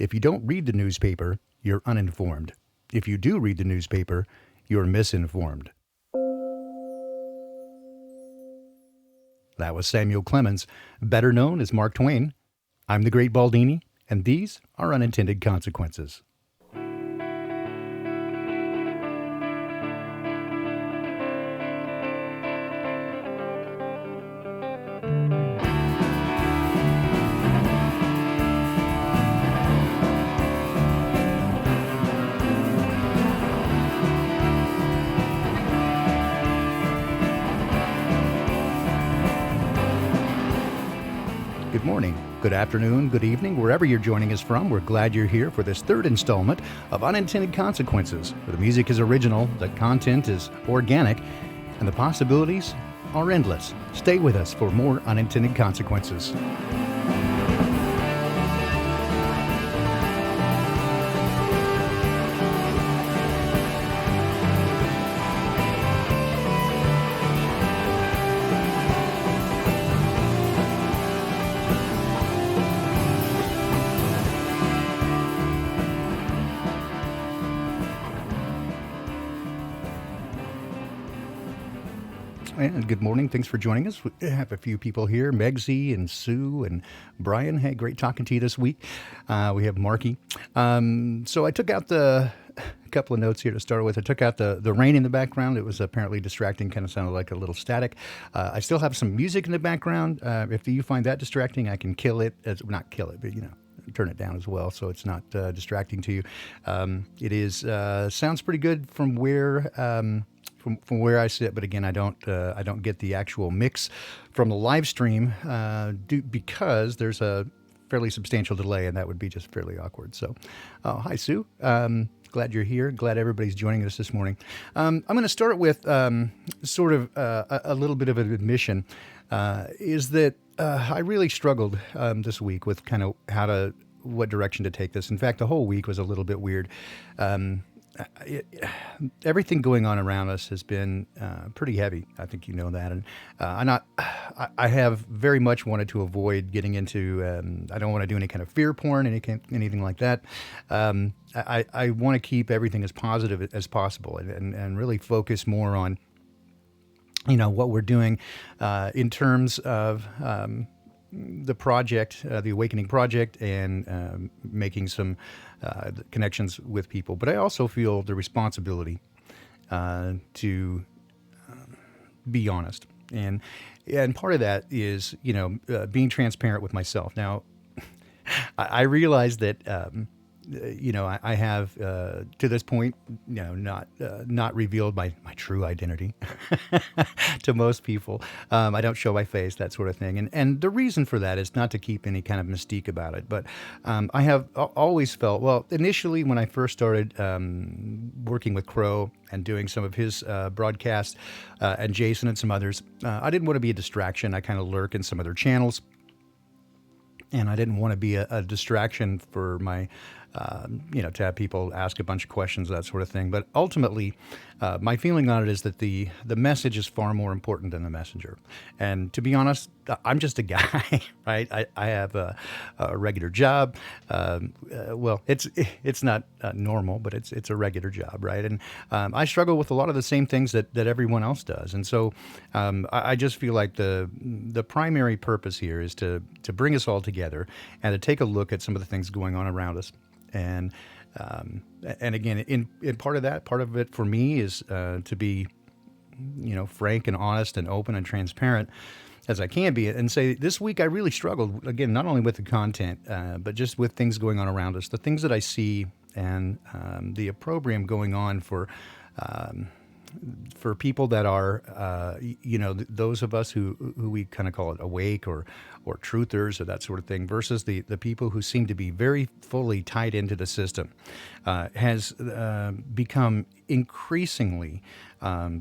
If you don't read the newspaper, you're uninformed. If you do read the newspaper, you're misinformed. That was Samuel Clemens, better known as Mark Twain. I'm the Great Baldini, and these are Unintended Consequences. Good morning, good afternoon, good evening, wherever you're joining us from. We're glad you're here for this third installment of Unintended Consequences, where the music is original, the content is organic, and the possibilities are endless. Stay with us for more Unintended Consequences. And good morning. Thanks for joining us. We have a few people here, Megsy and Sue and Brian. Hey, great talking to you this week. We have Marky. So I took out a couple of notes here to start with. I took out the rain in the background. It was apparently distracting, kind of sounded like a little static. I still have some music in the background. If you find that distracting, I can kill it. Not kill it, but turn it down as well so it's not distracting to you. It is sounds pretty good from where from where I sit, but again, I don't get the actual mix from the live stream because there's a fairly substantial delay, and that would be just fairly awkward. So, hi Sue, glad you're here. Glad everybody's joining us this morning. I'm going to start with sort of a little bit of an admission. Is that I really struggled this week with kind of what direction to take this. In fact, the whole week was a little bit weird. Everything going on around us has been pretty heavy. I think you know that, and I have very much wanted to avoid getting into. I don't want to do any kind of fear porn, anything like that. I want to keep everything as positive as possible, and really focus more on what we're doing in terms of the project, the Awakening Project, and making some connections with people. But I also feel the responsibility to be honest, and part of that is being transparent with myself. Now, I realize that. I have to this point, not revealed my true identity to most people. I don't show my face, that sort of thing, and the reason for that is not to keep any kind of mystique about it. But I have always felt, well, initially when I first started working with Crow and doing some of his broadcasts, and Jason and some others, I didn't want to be a distraction. I kind of lurk in some other channels. And I didn't want to be a distraction for my, to have people ask a bunch of questions, that sort of thing. But ultimately, my feeling on it is that the message is far more important than the messenger. And to be honest, I'm just a guy, right? I have a regular job. Well, it's not normal, but it's a regular job, right? And I struggle with a lot of the same things that everyone else does. And so I just feel like the primary purpose here is to bring us all together and to take a look at some of the things going on around us. And again, in part of it for me is to be, frank and honest and open and transparent as I can be, and say this week I really struggled, again, not only with the content, but just with things going on around us, the things that I see, and the opprobrium going on for people that are, those of us who we kind of call it awake or truthers or that sort of thing, versus the people who seem to be very fully tied into the system, has become increasingly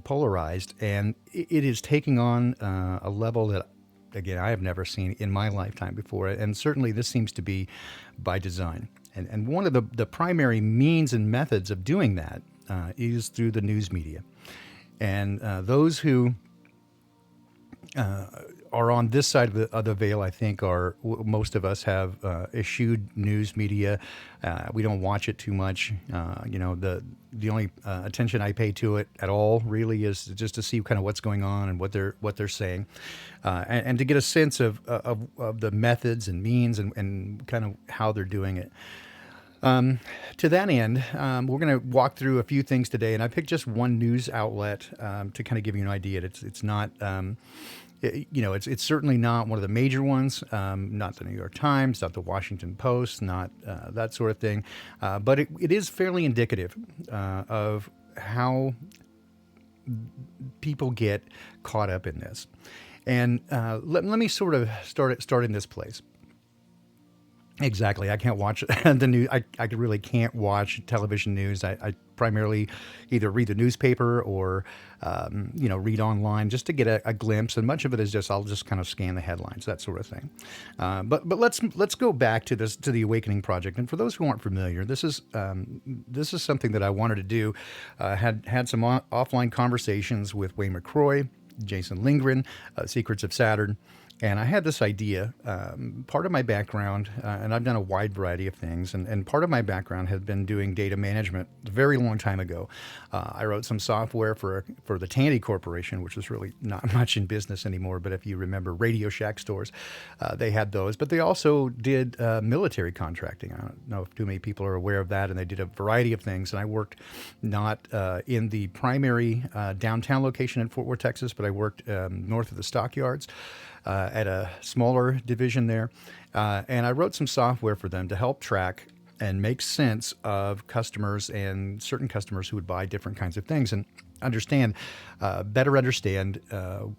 polarized, and it is taking on a level that, again, I have never seen in my lifetime before, and certainly this seems to be by design. And one of the primary means and methods of doing that is through the news media. And those who are on this side of the veil, I think, are most of us have eschewed news media. We don't watch it too much. The only attention I pay to it at all really is just to see kind of what's going on and what they're saying, and to get a sense of the methods and means and kind of how they're doing it. To that end, we're going to walk through a few things today, and I picked just one news outlet to kind of give you an idea. It's not, it's certainly not one of the major ones. Not the New York Times, not the Washington Post, not that sort of thing. But it is fairly indicative of how people get caught up in this. And let me sort of start in this place. Exactly. I can't watch the news. I really can't watch television news. I primarily either read the newspaper or, read online just to get a glimpse. And much of it is I'll just kind of scan the headlines, that sort of thing. But let's go back to the Awakening Project. And for those who aren't familiar, this is something that I wanted to do. Had some offline conversations with Wayne McCroy, Jason Lindgren, Secrets of Saturn. And I had this idea. Part of my background, and I've done a wide variety of things, and part of my background had been doing data management a very long time ago. I wrote some software for the Tandy Corporation, which is really not much in business anymore, but if you remember Radio Shack stores, they had those. But they also did military contracting. I don't know if too many people are aware of that, and they did a variety of things. And I worked not in the primary downtown location in Fort Worth, Texas, but I worked north of the stockyards. At a smaller division there. And I wrote some software for them to help track and make sense of customers and certain customers who would buy different kinds of things and better understand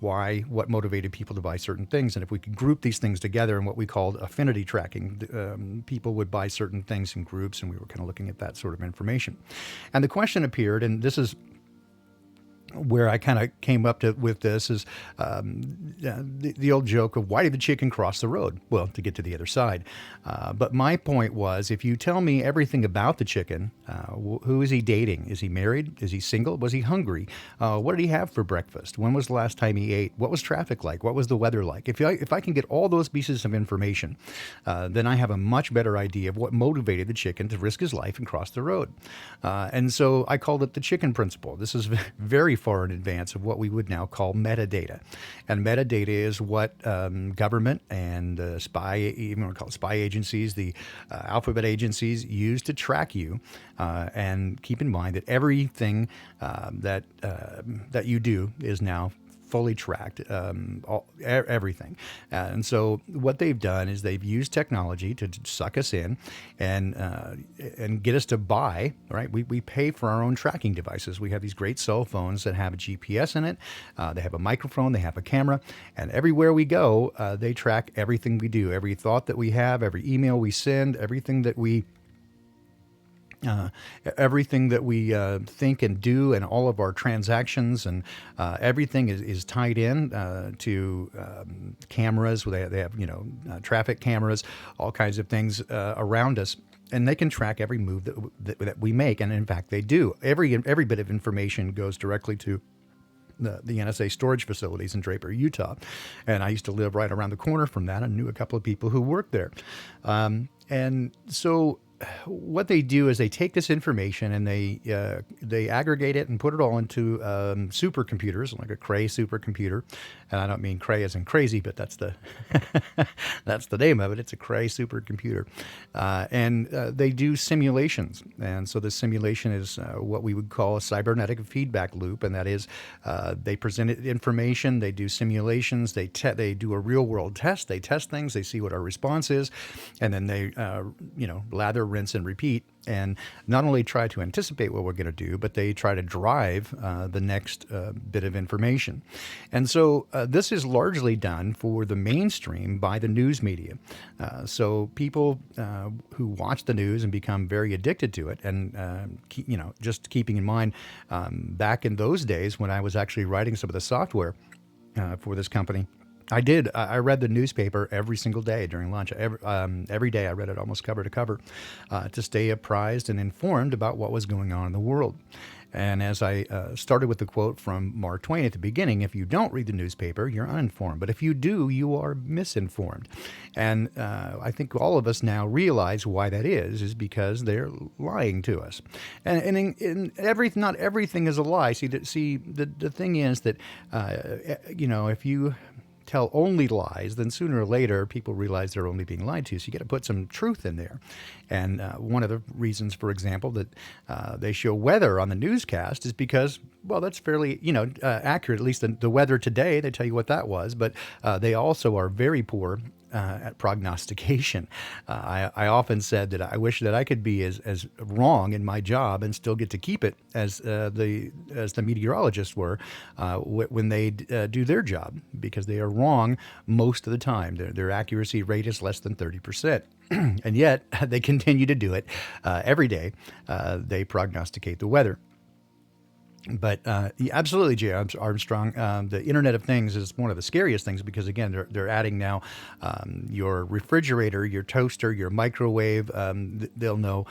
what motivated people to buy certain things. And if we could group these things together in what we called affinity tracking, people would buy certain things in groups, and we were kind of looking at that sort of information. And the question appeared, and this is where I kind of came up with this is the old joke of why did the chicken cross the road? Well, to get to the other side. But my point was, if you tell me everything about the chicken, who is he dating? Is he married? Is he single? Was he hungry? What did he have for breakfast? When was the last time he ate? What was traffic like? What was the weather like? If I can get all those pieces of information, then I have a much better idea of what motivated the chicken to risk his life and cross the road. And so I called it the chicken principle. This is very far in advance of what we would now call metadata. And metadata is what government and even we call it spy agencies, the alphabet agencies use to track you. And keep in mind that everything that you do is now fully tracked, everything. And so what they've done is they've used technology to suck us in and get us to buy, right? We pay for our own tracking devices. We have these great cell phones that have a GPS in it. They have a microphone, they have a camera, and everywhere we go, they track everything we do, every thought that we have, every email we send, everything that we think and do, and all of our transactions, and everything is tied in to cameras. They have traffic cameras, all kinds of things around us, and they can track every move that we make. And in fact, they do. Every bit of information goes directly to the NSA storage facilities in Draper, Utah. And I used to live right around the corner from that and knew a couple of people who worked there. And so what they do is they take this information and they aggregate it and put it all into supercomputers, like a Cray supercomputer. And I don't mean Cray as in crazy, but that's the that's the name of it. It's a Cray supercomputer, and they do simulations. And so the simulation is what we would call a cybernetic feedback loop, and that is they present information, they do simulations, they do a real world test, they test things, they see what our response is, and then they lather, rinse, and repeat, and not only try to anticipate what we're going to do, but they try to drive the next bit of information. And so this is largely done for the mainstream by the news media. So people who watch the news and become very addicted to it, and just keeping in mind, back in those days when I was actually writing some of the software for this company, I read the newspaper every single day during lunch. Every day I read it almost cover to cover to stay apprised and informed about what was going on in the world. And as I started with the quote from Mark Twain at the beginning, if you don't read the newspaper, you're uninformed. But if you do, you are misinformed. And I think all of us now realize why that is because they're lying to us. And not everything is a lie. The thing is that, if you tell only lies, then sooner or later people realize they're only being lied to. So you got to put some truth in there. And one of the reasons, for example, that they show weather on the newscast is because, well, that's fairly, accurate. At least the weather today, they tell you what that was. But they also are very poor at prognostication. I often said that I wish that I could be as wrong in my job and still get to keep it as the meteorologists were when they do their job, because they are wrong most of the time. Their accuracy rate is less than 30%. And yet they continue to do it every day. They prognosticate the weather. But absolutely, J. Armstrong, the Internet of Things is one of the scariest things because, again, they're adding now your refrigerator, your toaster, your microwave. They'll know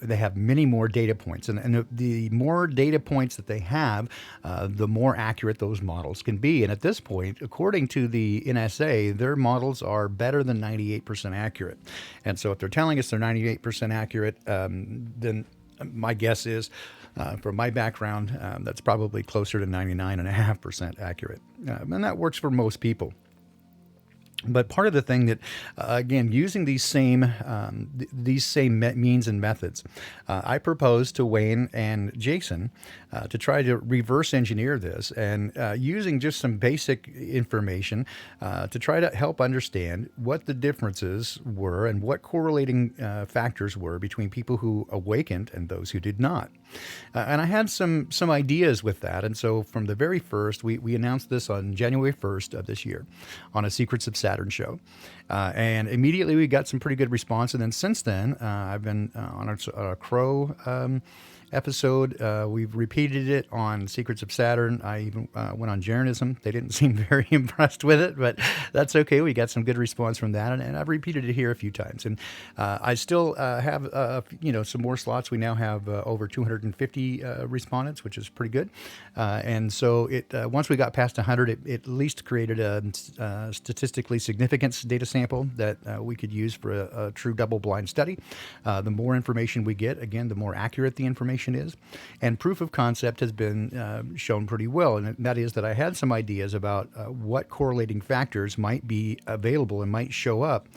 they have many more data points. And the more data points that they have, the more accurate those models can be. And at this point, according to the NSA, their models are better than 98% accurate. And so if they're telling us they're 98% accurate, then my guess is, from my background, that's probably closer to 99.5% accurate. And that works for most people. But part of the thing that, again, using these same means and methods, I proposed to Wayne and Jason to try to reverse engineer this and using just some basic information to try to help understand what the differences were and what correlating factors were between people who awakened and those who did not. And I had some ideas with that. And so from the very first, we announced this on January 1st of this year on a Secrets of Saturn show. And immediately we got some pretty good response. And then since then, I've been on a Crow episode. We've repeated it on Secrets of Saturn. I even went on Jeranism. They didn't seem very impressed with it, but that's okay. We got some good response from that, and I've repeated it here a few times. And I still have some more slots. We now have over 250 respondents, which is pretty good. And so it once we got past 100, it at least created a statistically significant data sample that we could use for a true double-blind study. The more information we get, again, the more accurate the information is. And proof of concept has been shown pretty well, and that is that I had some ideas about what correlating factors might be available and might show up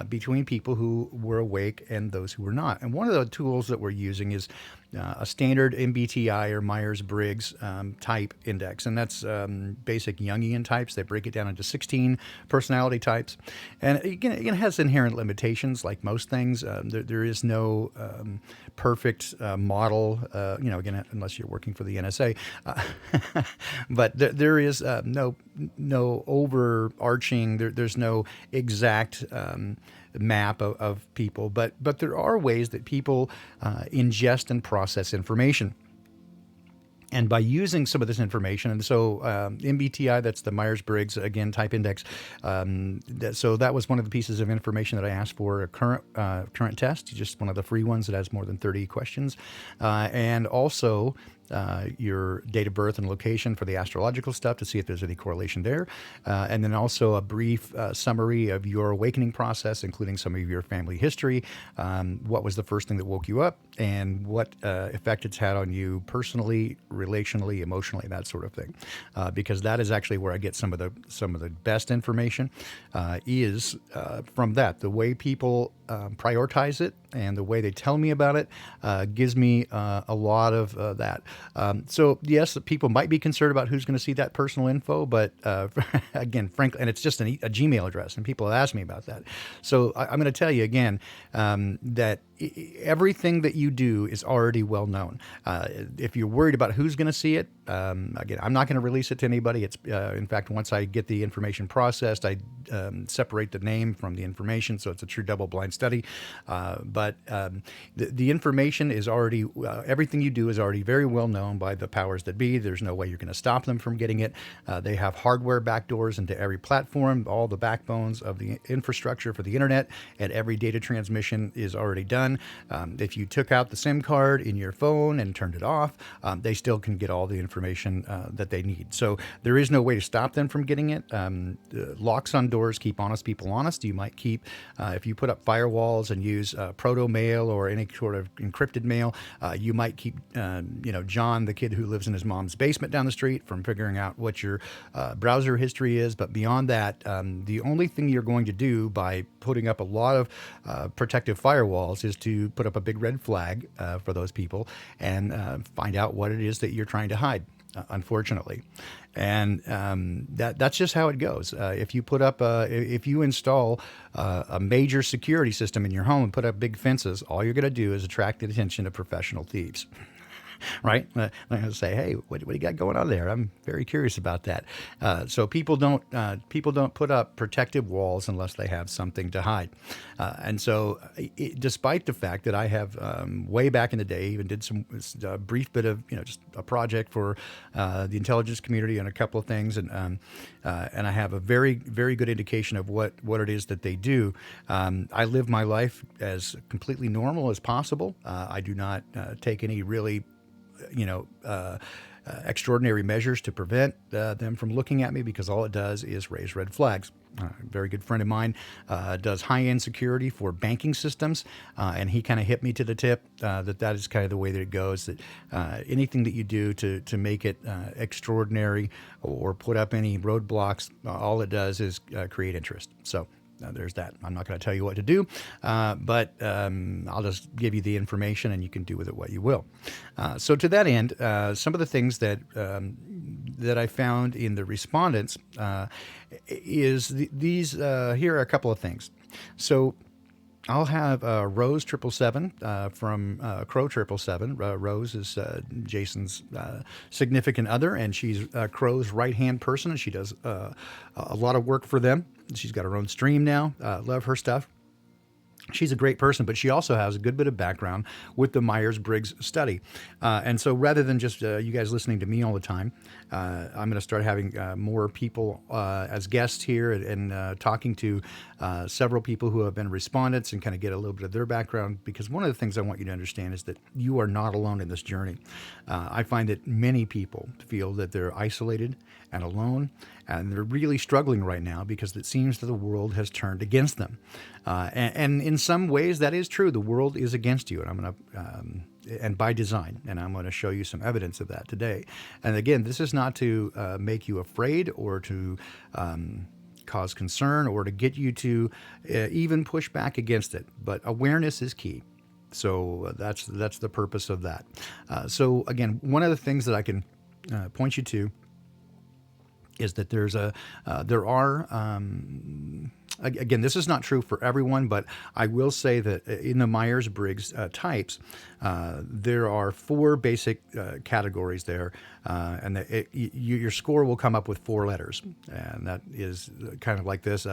between people who were awake and those who were not. And one of the tools that we're using is a standard MBTI or Myers-Briggs type index, and that's basic Jungian types. They break it down into 16 personality types, and it has inherent limitations, like most things. There is no perfect model, again, unless you're working for the NSA. But there is no overarching. There's no exact map of people, but there are ways that people ingest and process information. And by using some of this information, and so MBTI, that's the Myers-Briggs, again, type index. So that was one of the pieces of information that I asked for a current test, just one of the free ones that has more than 30 questions. And also your date of birth and location for the astrological stuff to see if there's any correlation there. And then also a brief summary of your awakening process, including some of your family history. What was the first thing that woke you up, and what effect it's had on you personally, relationally, emotionally, that sort of thing. Because that is actually where I get some of the best information is from that. The way people prioritize it and the way they tell me about it gives me a lot of that. So yes, people might be concerned about who's going to see that personal info, but again, frankly, and it's just a Gmail address, and people have asked me about that. So I'm going to tell you again that everything that you do is already well known. If you're worried about who's going to see it, again, I'm not going to release it to anybody. It's in fact, once I get the information processed, I separate the name from the information, so it's a true double-blind study. But the information is already, everything you do is already very well known by the powers that be. There's no way you're going to stop them from getting it. They have hardware backdoors into every platform. All the backbones of the infrastructure for the internet and every data transmission is already done. done. If you took out the SIM card in your phone and turned it off, they still can get all the information that they need. So there is no way to stop them from getting it. Locks on doors keep honest people honest. You might keep, if you put up firewalls and use proto mail or any sort of encrypted mail, you might keep, John, the kid who lives in his mom's basement down the street, from figuring out what your browser history is. But beyond that, the only thing you're going to do by putting up a lot of protective firewalls is to put up a big red flag for those people and find out what it is that you're trying to hide, unfortunately. And that's just how it goes. If you install a major security system in your home and put up big fences, all you're going to do is attract the attention of professional thieves. Right? I'm going to say, hey, what do you got going on there? I'm very curious about that. So people don't put up protective walls unless they have something to hide. And so, despite the fact that I have way back in the day even did some brief bit of just a project for the intelligence community and a couple of things, and I have a very, very good indication of what it is that they do. I live my life as completely normal as possible. I do not take any really extraordinary measures to prevent them from looking at me, because all it does is raise red flags. A very good friend of mine does high-end security for banking systems, and he kind of hit me to the tip that is kind of the way that it goes, that anything that you do to make it extraordinary or put up any roadblocks, all it does is create interest. So there's that. I'm not going to tell you what to do, but I'll just give you the information, and you can do with it what you will. So to that end, some of the things that I found in the respondents is these. Here are a couple of things. So I'll have Rose 777 from Crow 777. Rose is Jason's significant other, and she's Crow's right-hand person, and she does a lot of work for them. She's got her own stream now. Love her stuff. She's a great person, but she also has a good bit of background with the Myers-Briggs study. And so rather than just you guys listening to me all the time, I'm going to start having more people as guests here and talking to several people who have been respondents and kind of get a little bit of their background, because one of the things I want you to understand is that you are not alone in this journey. I find that many people feel that they're isolated and alone, and they're really struggling right now because it seems that the world has turned against them. And in some ways that is true. The world is against you, and I'm going to, and by design, and I'm going to show you some evidence of that today. And again, this is not to make you afraid or to cause concern or to get you to even push back against it, but awareness is key. So that's the purpose of that. So again, one of the things that I can point you to is that there are again, this is not true for everyone, but I will say that in the Myers-Briggs types, there are 4 basic categories there, and your score will come up with 4 letters, and that is kind of like this.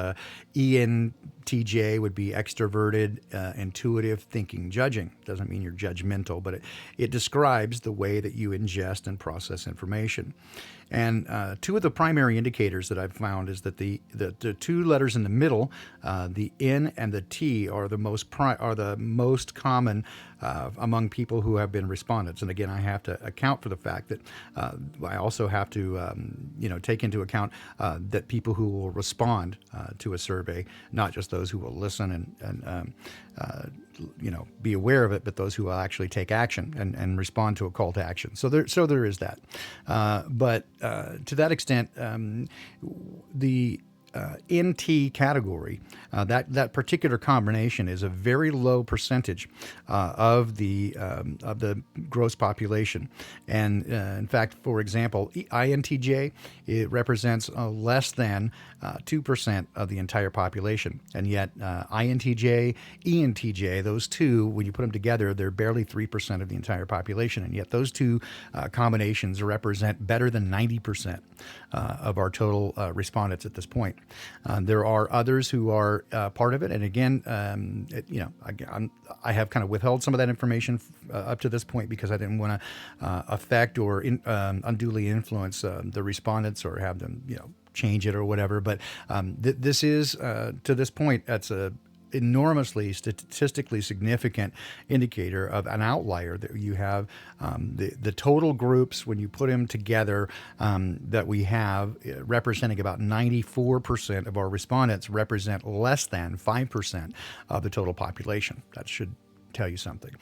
ENTJ would be extroverted, intuitive, thinking, judging. Doesn't mean you're judgmental, but it describes the way that you ingest and process information. And 2 of the primary indicators that I've found is that the 2 letters in the middle, the N and the T, are the most common among people who have been respondents. And again, I have to account for the fact that I also have to take into account that people who will respond to a survey, not just those who will listen and be aware of it, but those who will actually take action and respond to a call to action. So there is that. But to that extent, the NT category, that particular combination is a very low percentage of the gross population, and in fact, for example, INTJ, it represents less than 2% of the entire population, and yet INTJ, ENTJ, those two, when you put them together, they're barely 3% of the entire population, and yet those two combinations represent better than 90% of our total respondents at this point. There are others who are part of it, and again, I have kind of withheld some of that information up to this point because I didn't want to affect or unduly influence the respondents or have them, change it or whatever. But this is to this point, that's enormously statistically significant indicator of an outlier that you have. The total groups, when you put them together, that we have representing about 94% of our respondents represent less than 5% of the total population. That should tell you something.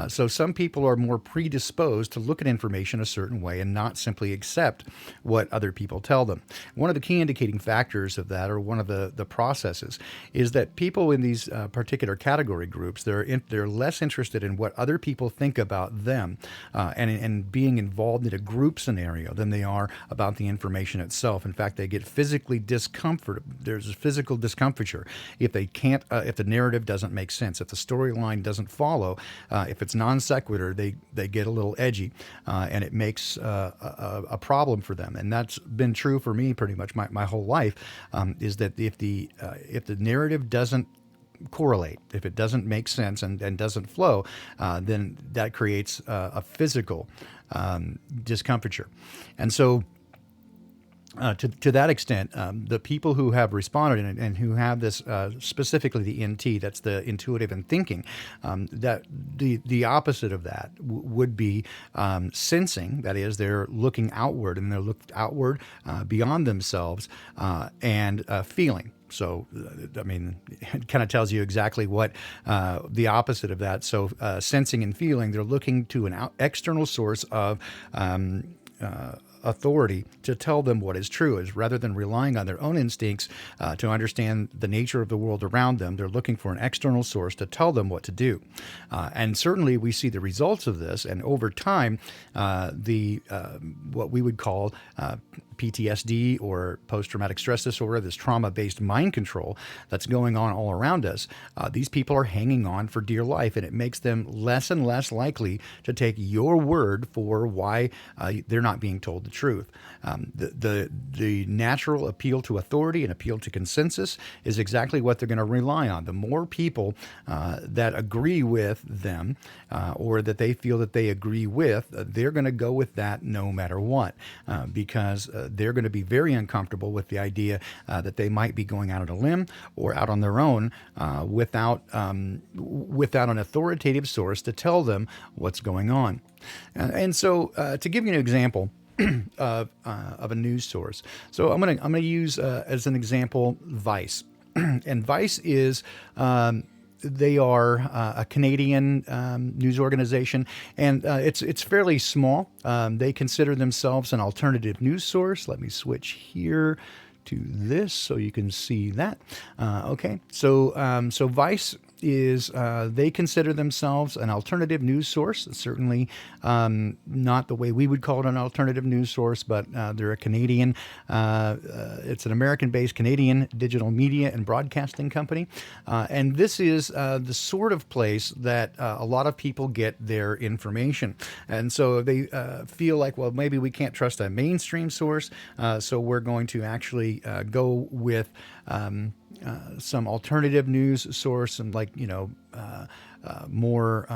So some people are more predisposed to look at information a certain way and not simply accept what other people tell them. One of the key indicating factors of that, or one of the processes, is that people in these particular category groups, they're less interested in what other people think about them and being involved in a group scenario than they are about the information itself. In fact, they get physically discomfort. There's a physical discomfiture if they can't, if the narrative doesn't make sense, if the storyline doesn't follow, if it's non sequitur, they get a little edgy, and it makes a problem for them. And that's been true for me pretty much my whole life. Is that if the narrative doesn't correlate, if it doesn't make sense and doesn't flow, then that creates a physical discomfiture. And so to that extent, the people who have responded and who have this, specifically the NT, that's the intuitive and thinking, that the opposite of that would be sensing. That is, they're looking outward, and they're looked outward beyond themselves, and feeling. So, I mean, it kind of tells you exactly what the opposite of that. So, sensing and feeling, they're looking to an external source of authority to tell them what is true, is rather than relying on their own instincts to understand the nature of the world around them. They're looking for an external source to tell them what to do. And certainly we see the results of this. And over time, what we would call PTSD, or post-traumatic stress disorder, this trauma-based mind control that's going on all around us, these people are hanging on for dear life, and it makes them less and less likely to take your word for why they're not being told the truth. The natural appeal to authority and appeal to consensus is exactly what they're going to rely on. The more people that agree with them, or that they feel that they agree with, they're going to go with that no matter what, because they're going to be very uncomfortable with the idea that they might be going out on a limb or out on their own without an authoritative source to tell them what's going on. And so, to give you an example of a news source, so I'm gonna use as an example Vice, and Vice is. They are a Canadian news organization, and it's fairly small. They consider themselves an alternative news source. Let me switch here to this so you can see that. Okay, so Vice is they consider themselves an alternative news source. Certainly not the way we would call it an alternative news source, but they're a Canadian, it's an American-based Canadian digital media and broadcasting company. And this is the sort of place that a lot of people get their information. And so they feel like, well, maybe we can't trust a mainstream source, so we're going to actually go with some alternative news source, and more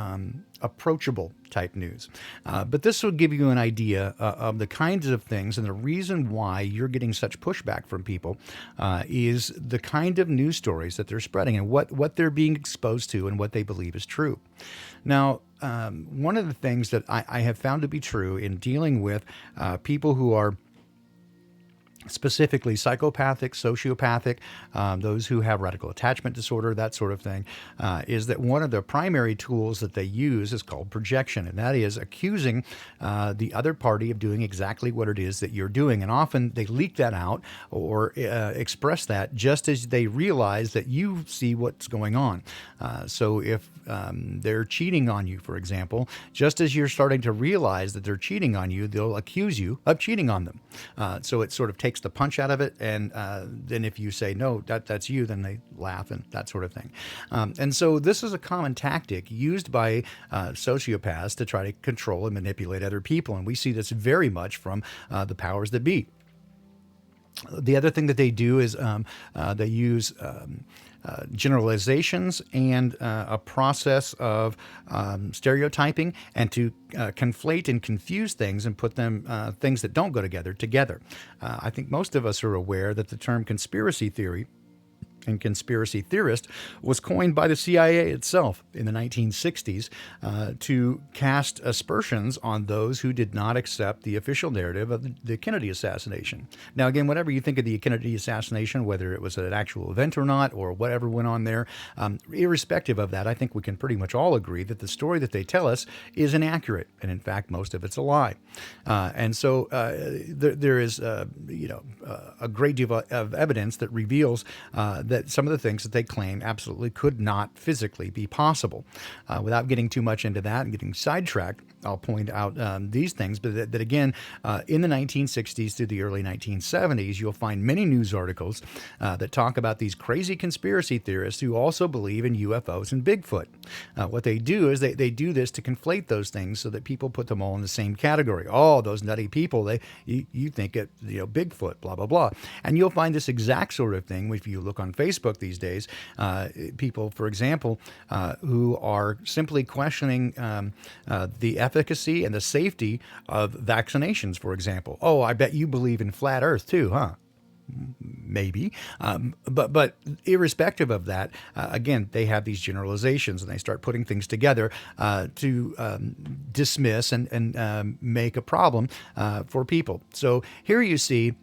approachable type news. But this will give you an idea of the kinds of things, and the reason why you're getting such pushback from people is the kind of news stories that they're spreading, and what they're being exposed to, and what they believe is true. Now, one of the things that I have found to be true in dealing with people who are specifically psychopathic, sociopathic, those who have radical attachment disorder, that sort of thing, is that one of the primary tools that they use is called projection, and that is accusing the other party of doing exactly what it is that you're doing. And often they leak that out or express that just as they realize that you see what's going on. So if they're cheating on you, for example, just as you're starting to realize that they're cheating on you, they'll accuse you of cheating on them. So it sort of takes the punch out of it, and then if you say, no, that's you, then they laugh and that sort of thing. And so this is a common tactic used by sociopaths to try to control and manipulate other people, and we see this very much from the powers that be. The other thing that they do is they use generalizations and a process of stereotyping, and to conflate and confuse things and put them things that don't go together. I think most of us are aware that the term conspiracy theory and conspiracy theorist was coined by the CIA itself in the 1960s to cast aspersions on those who did not accept the official narrative of the Kennedy assassination. Now, again, whatever you think of the Kennedy assassination, whether it was an actual event or not, or whatever went on there, irrespective of that, I think we can pretty much all agree that the story that they tell us is inaccurate, and in fact, most of it's a lie. And so there is, a great deal of evidence that reveals that some of the things that they claim absolutely could not physically be possible. Without getting too much into that and getting sidetracked, I'll point out these things, but that again, in the 1960s through the early 1970s, you'll find many news articles that talk about these crazy conspiracy theorists who also believe in UFOs and Bigfoot. What they do is they do this to conflate those things so that people put them all in the same category. Oh, those nutty people, you think it, Bigfoot, blah, blah, blah. And you'll find this exact sort of thing if you look on Facebook these days. People, for example, who are simply questioning the efficacy and the safety of vaccinations, for example. Oh, I bet you believe in flat Earth too, huh? Maybe. But irrespective of that, again, they have these generalizations and they start putting things together to dismiss and make a problem for people. So here you see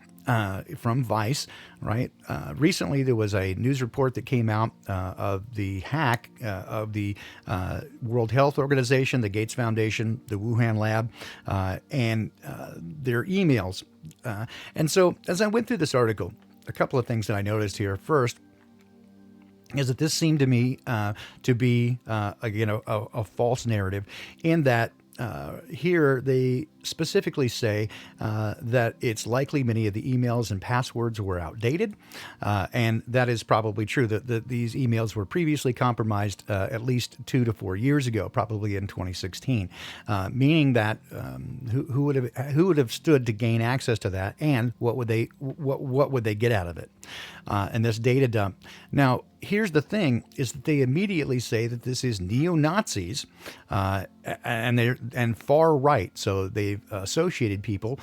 from Vice, right? Recently, there was a news report that came out of the hack of the World Health Organization, the Gates Foundation, the Wuhan lab, and their emails. And so as I went through this article, a couple of things that I noticed here. First, is that this seemed to me to be, again, a false narrative in that here they specifically say that it's likely many of the emails and passwords were outdated, and that is probably true. That these emails were previously compromised at least 2 to 4 years ago, probably in 2016, meaning that who would have stood to gain access to that, and what would they get out of it? And this data dump. Now, here's the thing: is that they immediately say that this is neo-Nazis and far right. So they've associated people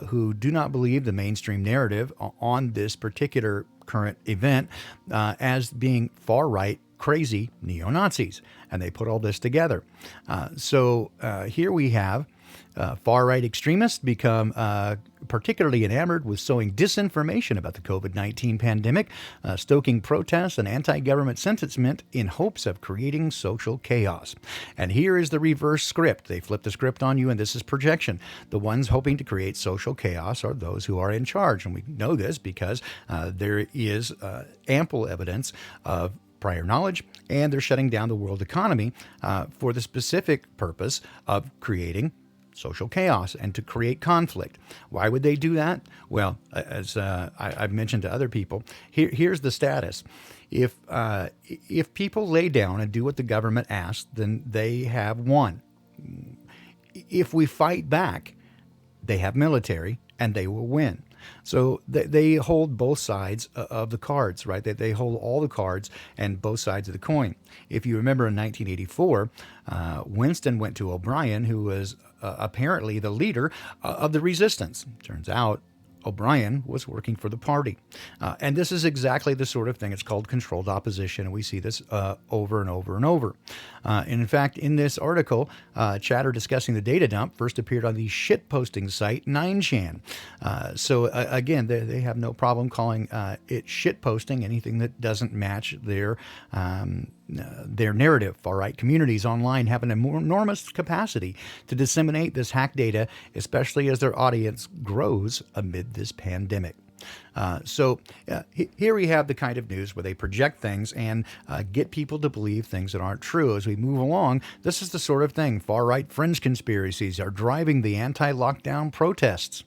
who do not believe the mainstream narrative on this particular current event as being far right, crazy neo-Nazis, and they put all this together. So here we have far-right extremists become particularly enamored with sowing disinformation about the COVID-19 pandemic, stoking protests and anti-government sentiment in hopes of creating social chaos. And here is the reverse script. They flip the script on you, and this is projection. The ones hoping to create social chaos are those who are in charge. And we know this because there is ample evidence of prior knowledge, and they're shutting down the world economy for the specific purpose of creating social chaos and to create conflict. Why would they do that? Well, as I've mentioned to other people, here's the status. If people lay down and do what the government asks, then they have won. If we fight back, they have military and they will win. So they hold both sides of the cards, right? They hold all the cards and both sides of the coin. If you remember in 1984, Winston went to O'Brien, who was apparently the leader of the resistance. Turns out O'Brien was working for the party. And this is exactly the sort of thing. It's called controlled opposition, and we see this over and over and over. And in fact, in this article, chatter discussing the data dump first appeared on the shitposting site 9chan. So again, they have no problem calling it shitposting, anything that doesn't match their narrative. Far-right communities online have an enormous capacity to disseminate this hack data, especially as their audience grows amid this pandemic. So here we have the kind of news where they project things and get people to believe things that aren't true. As we move along, this is the sort of thing. Far-right fringe conspiracies are driving the anti-lockdown protests.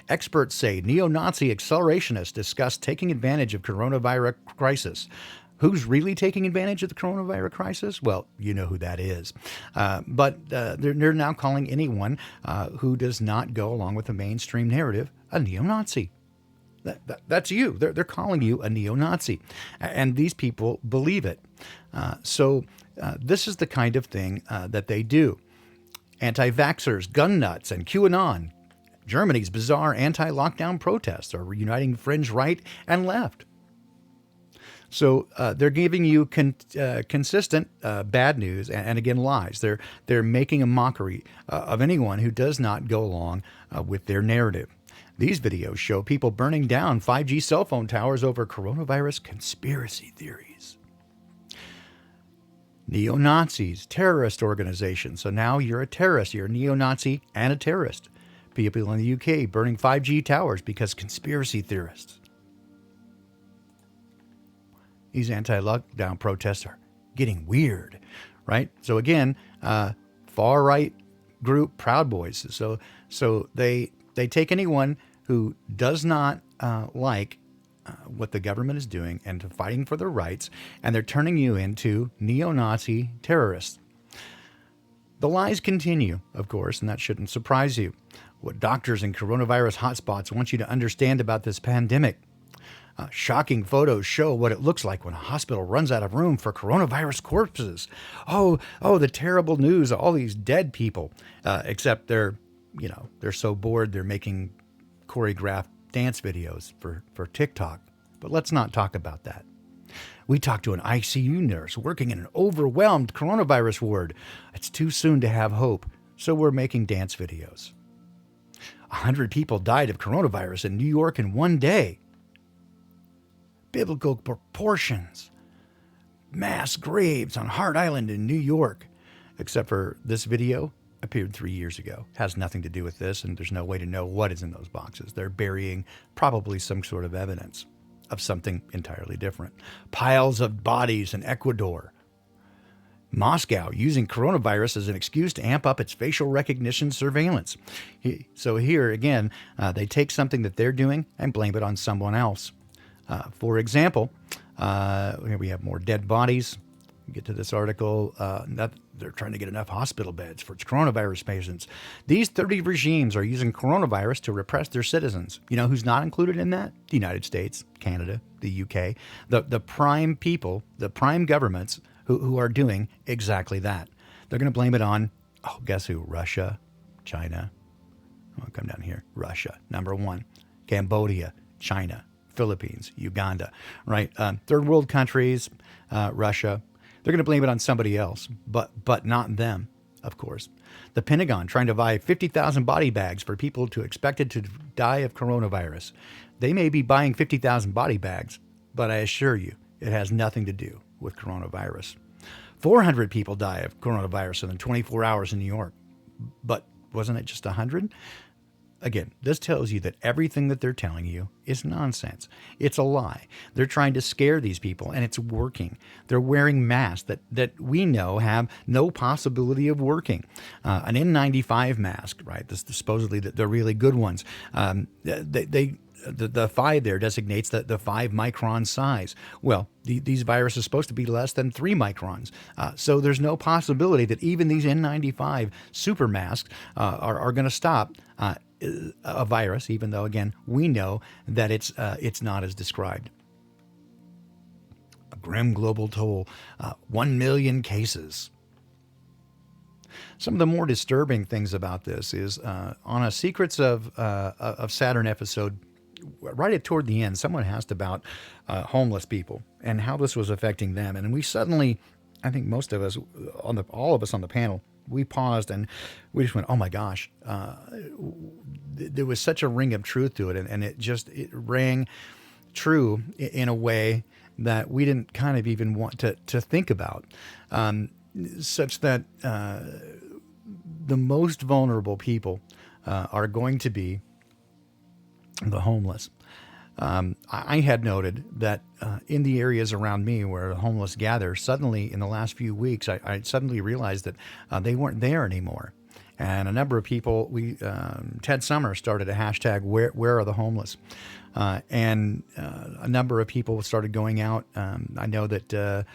Experts say neo-Nazi accelerationists discuss taking advantage of coronavirus crisis. Who's really taking advantage of the coronavirus crisis? Well, you know who that is. But they're now calling anyone who does not go along with the mainstream narrative a neo-Nazi. That's you. They're calling you a neo-Nazi. And these people believe it. So this is the kind of thing that they do. Anti-vaxxers, gun nuts, and QAnon. Germany's bizarre anti-lockdown protests are reuniting fringe right and left. So they're giving you consistent bad news and again lies. They're making a mockery of anyone who does not go along with their narrative. These videos show people burning down 5G cell phone towers over coronavirus conspiracy theories. Neo-Nazis, terrorist organizations. So now you're a terrorist. You're a neo-Nazi and a terrorist. People in the UK burning 5G towers because conspiracy theorists. These anti-lockdown protests are getting weird, right? So again, far-right group Proud Boys. So they take anyone who does not like what the government is doing and to fighting for their rights, and they're turning you into neo-Nazi terrorists. The lies continue, of course, and that shouldn't surprise you. What doctors in coronavirus hotspots want you to understand about this pandemic. Shocking photos show what it looks like when a hospital runs out of room for coronavirus corpses. Oh, the terrible news, all these dead people. Except they're so bored they're making choreographed dance videos for TikTok. But let's not talk about that. We talked to an ICU nurse working in an overwhelmed coronavirus ward. It's too soon to have hope, so we're making dance videos. 100 people died of coronavirus in New York in one day. Biblical proportions. Mass graves on Hart Island in New York. Except for this video appeared 3 years ago. Has nothing to do with this, and there's no way to know what is in those boxes. They're burying probably some sort of evidence of something entirely different. Piles of bodies in Ecuador. Moscow using coronavirus as an excuse to amp up its facial recognition surveillance. So here again, they take something that they're doing and blame it on someone else. For example, here we have more dead bodies. Get to this article. They're trying to get enough hospital beds for its coronavirus patients. These 30 regimes are using coronavirus to repress their citizens. You know who's not included in that? The United States, Canada, the UK, the prime people, the prime governments who are doing exactly that. They're going to blame it on, guess who? Russia, China. I'll come down here. Russia, number one. Cambodia, China, Philippines, Uganda, right? Third world countries, Russia. They're going to blame it on somebody else, but not them, of course. The Pentagon trying to buy 50,000 body bags for people expected to die of coronavirus. They may be buying 50,000 body bags, but I assure you, it has nothing to do with coronavirus. 400 people die of coronavirus within 24 hours in New York, but wasn't it just 100? Again, this tells you that everything that they're telling you is nonsense. It's a lie. They're trying to scare these people, and it's working. They're wearing masks that we know have no possibility of working. An N95 mask, right? This supposedly the really good ones. The 5 there designates the 5 micron size. Well, these viruses are supposed to be less than 3 microns. So there's no possibility that even these N95 super masks are going to stop a virus, even though, again, we know that it's not as described. A grim global toll, 1 million cases. Some of the more disturbing things about this is on a Secrets of Saturn episode, right toward the end, someone asked about homeless people and how this was affecting them. And we suddenly, I think most of us, all of us on the panel, we paused and we just went, oh my gosh, there was such a ring of truth to it. And it rang true in a way that we didn't kind of even want to think about, such that the most vulnerable people are going to be the homeless. I had noted that in the areas around me where the homeless gather, suddenly in the last few weeks, I suddenly realized that they weren't there anymore. And a number of people, Ted Summer started a hashtag, where are the homeless? And a number of people started going out. I know that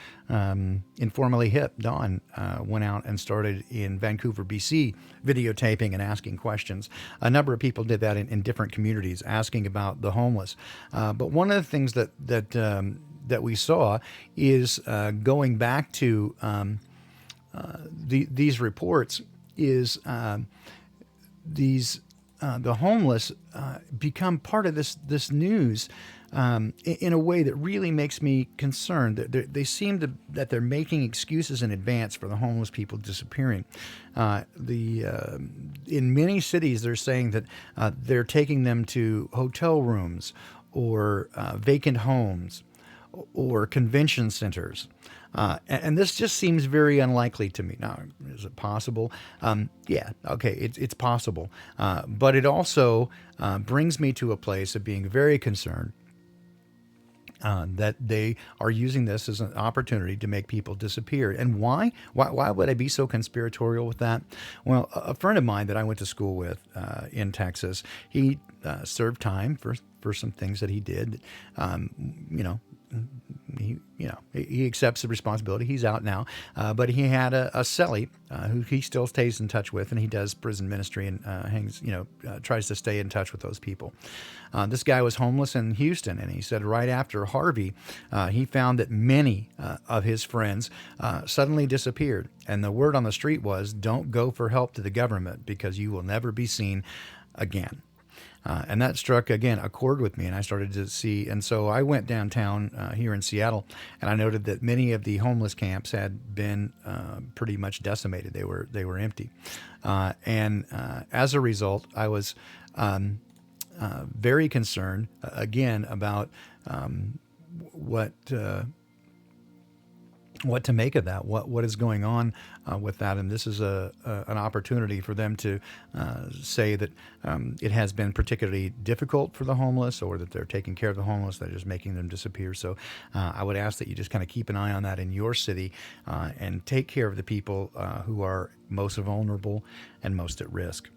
Informally Hip, Dawn, went out and started in Vancouver, BC, videotaping and asking questions. A number of people did that in different communities, asking about the homeless. But one of the things that we saw is going back to these reports is these the homeless become part of this news in a way that really makes me concerned. They seem that they're making excuses in advance for the homeless people disappearing. In many cities, they're saying that they're taking them to hotel rooms or vacant homes or convention centers. And this just seems very unlikely to me. Now, is it possible? Yeah, okay, it's possible. But it also brings me to a place of being very concerned that they are using this as an opportunity to make people disappear. And why? Why would I be so conspiratorial with that? Well, a friend of mine that I went to school with in Texas, he served time for some things that he did. You know, he accepts the responsibility. He's out now, but he had a cellie who he still stays in touch with, and he does prison ministry and tries to stay in touch with those people. This guy was homeless in Houston, and he said right after Harvey, he found that many of his friends suddenly disappeared, and the word on the street was, "Don't go for help to the government because you will never be seen again." And that struck, again, a chord with me, and I started to see. And so I went downtown here in Seattle, and I noted that many of the homeless camps had been pretty much decimated. They were empty. And as a result, I was very concerned, again, about what to make of that, what is going on with that. And this is an opportunity for them to say that it has been particularly difficult for the homeless, or that they're taking care of the homeless, they're just making them disappear. So I would ask that you just kind of keep an eye on that in your city and take care of the people who are most vulnerable and most at risk.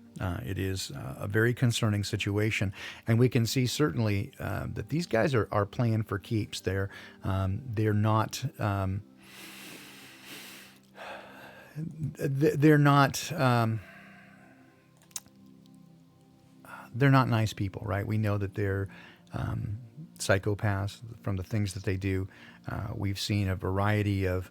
It is a very concerning situation, and we can see certainly that these guys are playing for keeps. They're not. They're not nice people, right? We know that they're psychopaths from the things that they do. We've seen a variety of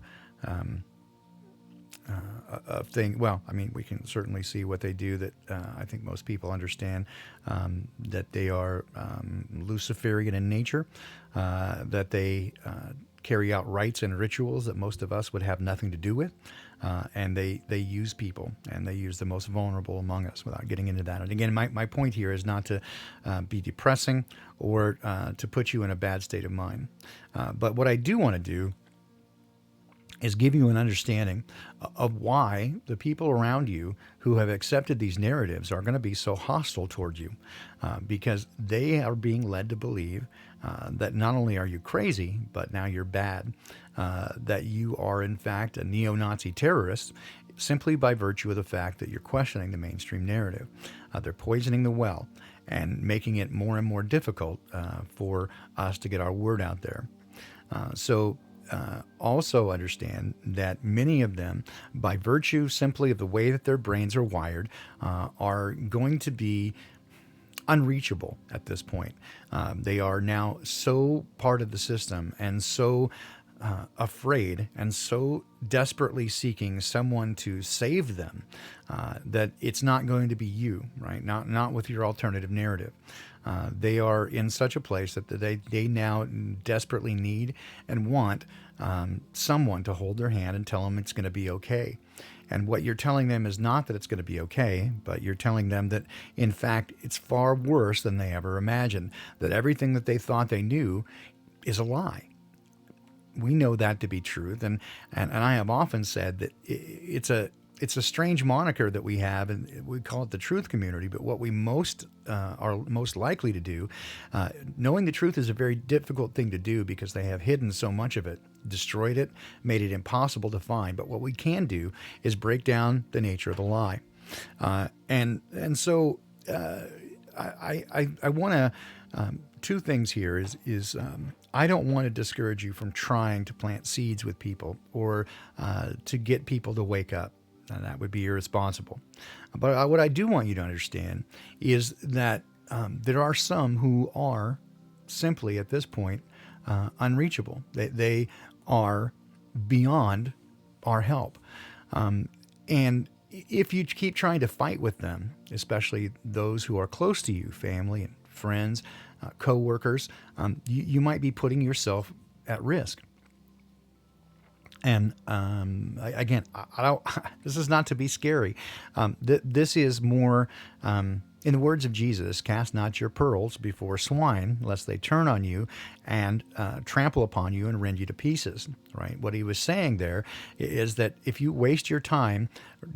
things. Well, I mean, we can certainly see what they do that I think most people understand, that they are Luciferian in nature, that they carry out rites and rituals that most of us would have nothing to do with. And they use people, and they use the most vulnerable among us, without getting into that. And again, my point here is not to be depressing or to put you in a bad state of mind. But what I do want to do is give you an understanding of why the people around you who have accepted these narratives are going to be so hostile toward you, because they are being led to believe that not only are you crazy, but now you're bad, that you are in fact a neo-Nazi terrorist, simply by virtue of the fact that you're questioning the mainstream narrative. They're poisoning the well and making it more and more difficult for us to get our word out there. Also understand that many of them, by virtue simply of the way that their brains are wired, are going to be unreachable at this point. They are now so part of the system and so afraid and so desperately seeking someone to save them that it's not going to be you, right? Not with your alternative narrative. They are in such a place that they now desperately need and want someone to hold their hand and tell them it's going to be okay. And what you're telling them is not that it's going to be okay, but you're telling them that, in fact, it's far worse than they ever imagined, that everything that they thought they knew is a lie. We know that to be truth, and I have often said that it's a strange moniker that we have, and we call it the truth community. But what we are most likely to do, knowing the truth is a very difficult thing to do because they have hidden so much of it, destroyed it, made it impossible to find. But what we can do is break down the nature of the lie, and so I want to. Two things here is I don't want to discourage you from trying to plant seeds with people or to get people to wake up. And that would be irresponsible. But what I do want you to understand is that there are some who are simply at this point unreachable. They are beyond our help. And if you keep trying to fight with them, especially those who are close to you, family and friends, co-workers, you might be putting yourself at risk. And again, I don't. This is not to be scary. This is more, in the words of Jesus, "Cast not your pearls before swine, lest they turn on you and trample upon you and rend you to pieces." Right. What he was saying there is that if you waste your time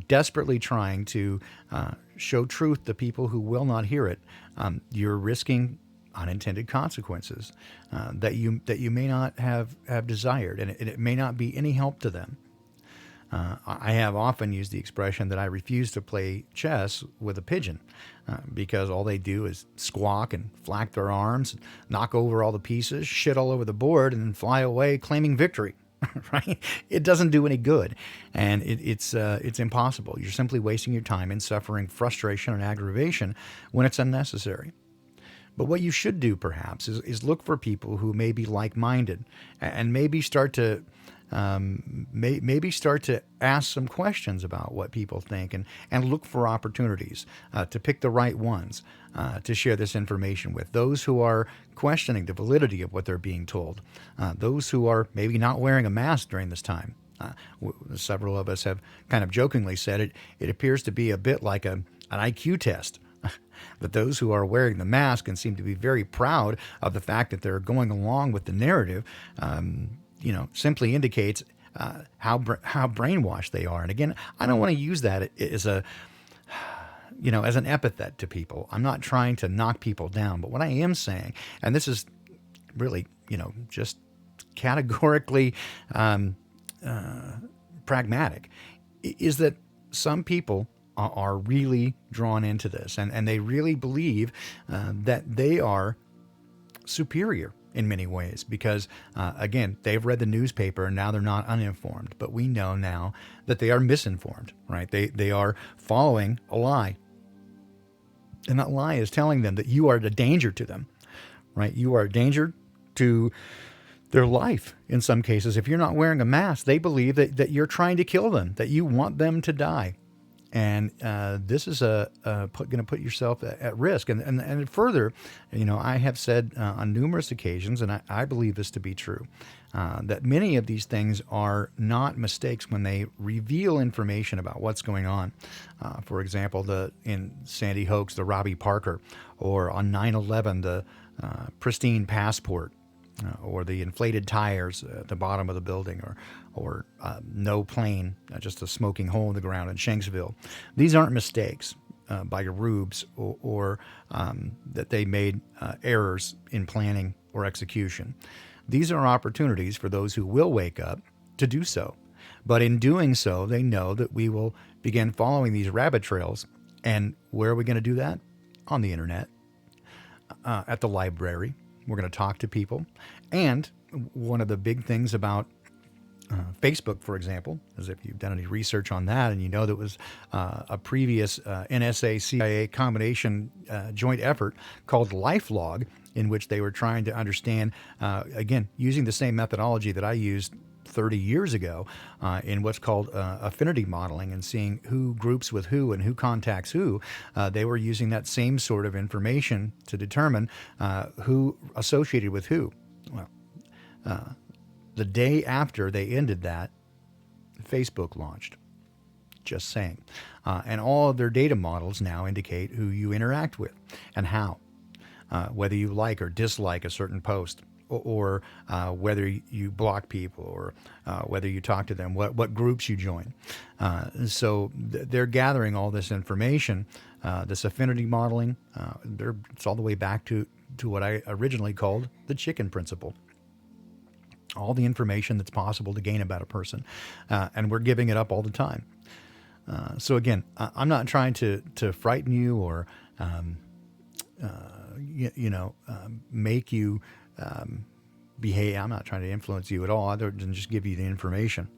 desperately trying to show truth to people who will not hear it, you're risking unintended consequences that you may not have desired, and it may not be any help to them. I have often used the expression that I refuse to play chess with a pigeon because all they do is squawk and flack their arms, knock over all the pieces, shit all over the board, and then fly away claiming victory. Right? It doesn't do any good, and it's impossible. You're simply wasting your time and suffering frustration and aggravation when it's unnecessary. But what you should do, perhaps, is look for people who may be like-minded, and maybe start to ask some questions about what people think, and look for opportunities to pick the right ones to share this information with. Those who are questioning the validity of what they're being told, those who are maybe not wearing a mask during this time. Several of us have kind of jokingly said it appears to be a bit like an IQ test. But those who are wearing the mask and seem to be very proud of the fact that they're going along with the narrative, simply indicates how brainwashed they are. And again, I don't want to use that as as an epithet to people. I'm not trying to knock people down, but what I am saying, and this is really, just categorically pragmatic, is that some people are really drawn into this, and they really believe that they are superior in many ways because, again, they've read the newspaper and now they're not uninformed. But we know now that they are misinformed, right? They are following a lie. And that lie is telling them that you are a danger to them, right? You are a danger to their life in some cases. If you're not wearing a mask, they believe that you're trying to kill them, that you want them to die. And this is going to put yourself at risk. And further, I have said on numerous occasions, and I believe this to be true, that many of these things are not mistakes when they reveal information about what's going on. For example, in Sandy Hook's, the Robbie Parker, or on 9/11, the pristine passport. Or the inflated tires at the bottom of the building, or no plane, just a smoking hole in the ground in Shanksville. These aren't mistakes by rubes or that they made errors in planning or execution. These are opportunities for those who will wake up to do so. But in doing so, they know that we will begin following these rabbit trails. And where are we going to do that? On the internet, at the library. We're going to talk to people. And one of the big things about Facebook, for example, as if you've done any research on that, and that was a previous NSA-CIA combination joint effort called LifeLog, in which they were trying to understand, again, using the same methodology that I used 30 years ago in what's called affinity modeling, and seeing who groups with who and who contacts who. They were using that same sort of information to determine who associated with who. Well, the day after they ended that, Facebook launched. Just saying. And all of their data models now indicate who you interact with and how, whether you like or dislike a certain post, or whether you block people, or whether you talk to them, what groups you join. So they're gathering all this information, this affinity modeling. It's all the way back to what I originally called the chicken principle. All the information that's possible to gain about a person, and we're giving it up all the time. So again, I'm not trying to frighten you or make you behave. I'm not trying to influence you at all, other than just give you the information.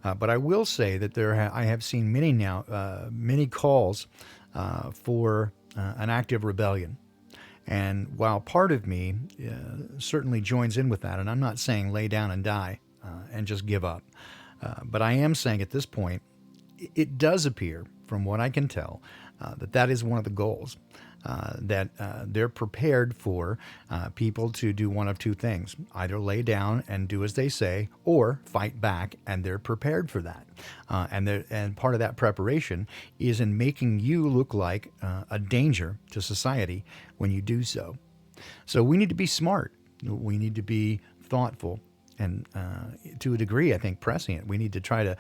But I will say that I have seen many calls for an active rebellion. And while part of me certainly joins in with that, and I'm not saying lay down and die and just give up, but I am saying at this point, it does appear from what I can tell, that is one of the goals. That they're prepared for people to do one of two things: either lay down and do as they say, or fight back, and they're prepared for that. And part of that preparation is in making you look like a danger to society when you do so. So we need to be smart. We need to be thoughtful. And to a degree, I think prescient. We need to try to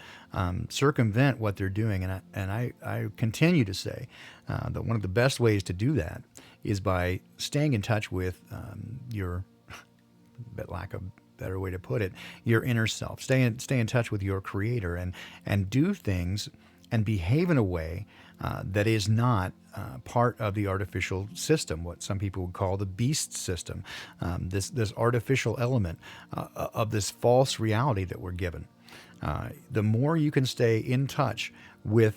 circumvent what they're doing. And I continue to say that one of the best ways to do that is by staying in touch with your, but lack of better way to put it, your inner self. Stay in touch with your creator and do things and behave in a way that is not part of the artificial system, what some people would call the beast system, this artificial element of this false reality that we're given. The more you can stay in touch with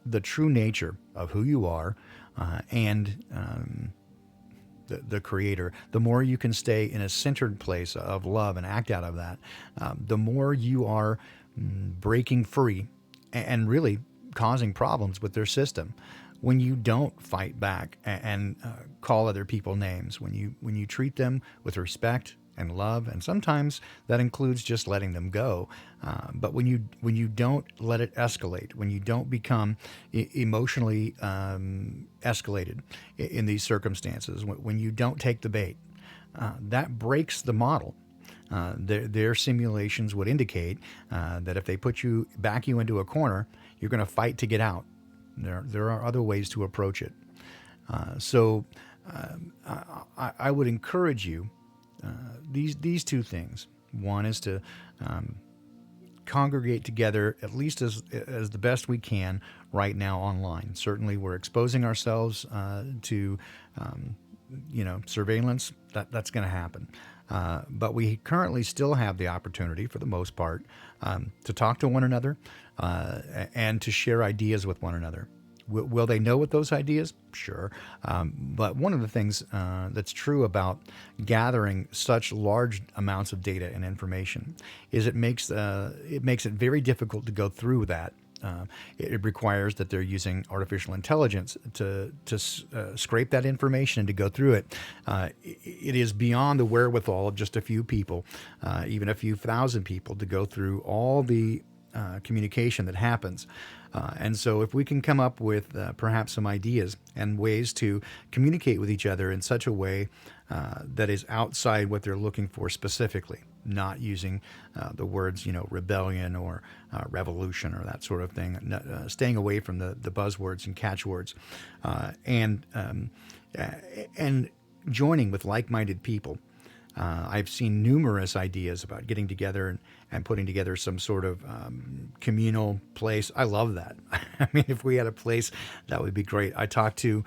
the true nature of who you are and the creator, the more you can stay in a centered place of love and act out of that, the more you are breaking free and really causing problems with their system. When you don't fight back and call other people names, when you treat them with respect and love, and sometimes that includes just letting them go. But when you don't let it escalate, when you don't become emotionally escalated in these circumstances, when you don't take the bait, that breaks the model. Their simulations would indicate that if they back you into a corner, you're going to fight to get out. There are other ways to approach it. So I would encourage you these two things. One is to congregate together at least as the best we can right now online. Certainly, we're exposing ourselves to surveillance. That's going to happen. But we currently still have the opportunity, for the most part, to talk to one another and to share ideas with one another. Will they know what those ideas? Sure. But one of the things that's true about gathering such large amounts of data and information is it makes it very difficult to go through that. It requires that they're using artificial intelligence to scrape that information and to go through it. It is beyond the wherewithal of just a few people, even a few thousand people, to go through all the communication that happens. And so if we can come up with perhaps some ideas and ways to communicate with each other in such a way that is outside what they're looking for specifically, not using the words, rebellion or revolution or that sort of thing, staying away from the buzzwords and catchwords, and joining with like-minded people. I've seen numerous ideas about getting together and putting together some sort of communal place. I love that. I mean, if we had a place, that would be great. I talked to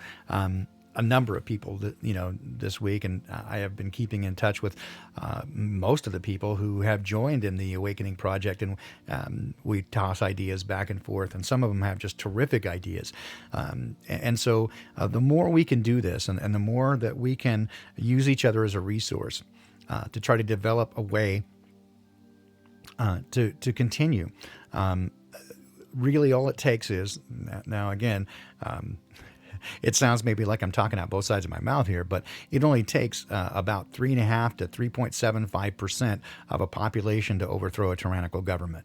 a number of people that, this week, and I have been keeping in touch with most of the people who have joined in the Awakening Project, and we toss ideas back and forth, and some of them have just terrific ideas. And so the more we can do this, and the more that we can use each other as a resource to try to develop a way to continue. Really, all it takes is, now again, it sounds maybe like I'm talking out both sides of my mouth here, but it only takes about 3.5 to 3.75% of a population to overthrow a tyrannical government.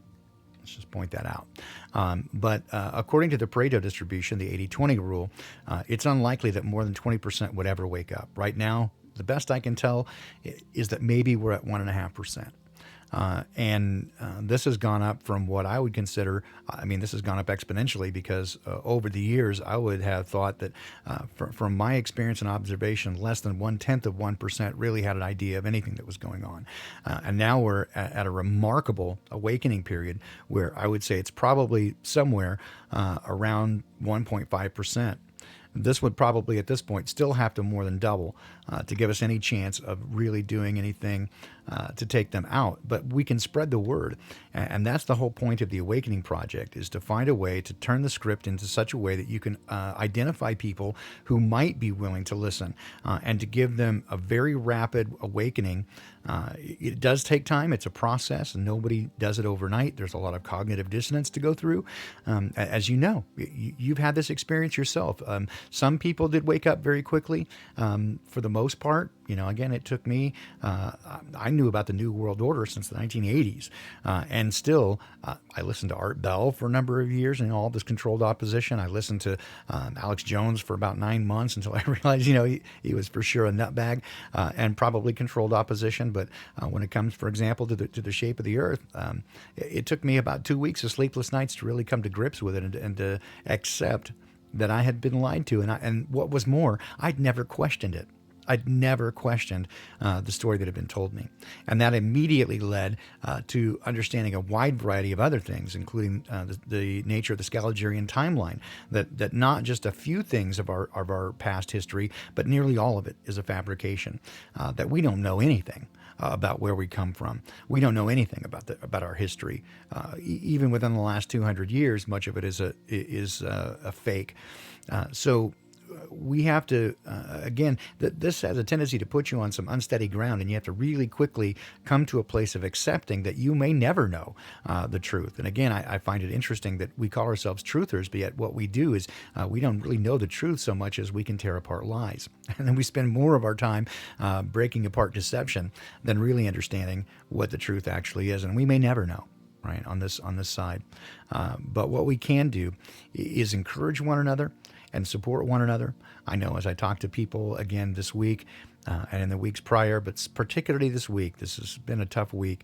Let's just point that out. But according to the Pareto distribution, the 80-20 rule, it's unlikely that more than 20% would ever wake up. Right now, the best I can tell is that maybe we're at 1.5%. And this has gone up from what I would consider, this has gone up exponentially because over the years, I would have thought that from my experience and observation, less than 0.1% really had an idea of anything that was going on. And now we're at a remarkable awakening period where I would say it's probably somewhere around 1.5%. This would probably, at this point, still have to more than double to give us any chance of really doing anything to take them out. But we can spread the word. And that's the whole point of the Awakening Project, is to find a way to turn the script into such a way that you can identify people who might be willing to listen and to give them a very rapid awakening It does take time. It's a process, and nobody does it overnight. There's a lot of cognitive dissonance to go through. As you know, you've had this experience yourself. Some people did wake up very quickly. For the most part, again, it took me, I knew about the New World Order since the 1980s. And still, I listened to Art Bell for a number of years and all this controlled opposition. I listened to Alex Jones for about 9 months until I realized, he was for sure a nutbag and probably controlled opposition. But when it comes, for example, to the shape of the Earth, it took me about 2 weeks of sleepless nights to really come to grips with it and to accept that I had been lied to. And what was more, I'd never questioned it. I'd never questioned the story that had been told me. And that immediately led to understanding a wide variety of other things, including the nature of the Scaligean timeline, that not just a few things of our past history, but nearly all of it is a fabrication, that we don't know anything about where we come from. We don't know anything about our history. Even within the last 200 years, much of it is a fake. So we have to, again, this has a tendency to put you on some unsteady ground, and you have to really quickly come to a place of accepting that you may never know the truth. And again, I find it interesting that we call ourselves truthers, but yet what we do is we don't really know the truth so much as we can tear apart lies. And then we spend more of our time breaking apart deception than really understanding what the truth actually is. And we may never know. Right, on this side. But what we can do is encourage one another and support one another. I know as I talk to people again this week and in the weeks prior, but particularly this week, this has been a tough week.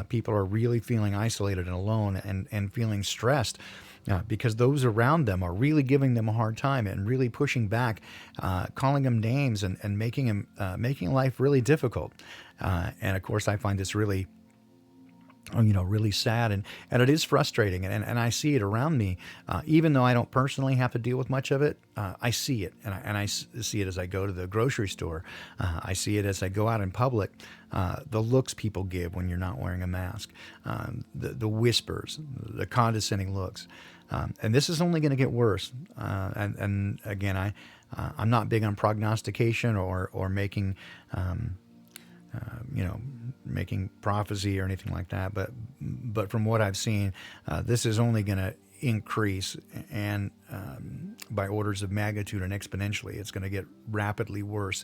People are really feeling isolated and alone and feeling stressed because those around them are really giving them a hard time and really pushing back, calling them names and making life really difficult. And of course, I find this really really sad, and it is frustrating, and I see it around me, even though I don't personally have to deal with much of it. I see it, and I see it as I go to the grocery store. I see it as I go out in public. The looks people give when you're not wearing a mask, the whispers, the condescending looks, and this is only going to get worse. And again, I'm not big on prognostication or making. Making prophecy or anything like that, but from what I've seen, this is only going to increase, and by orders of magnitude and exponentially, it's going to get rapidly worse.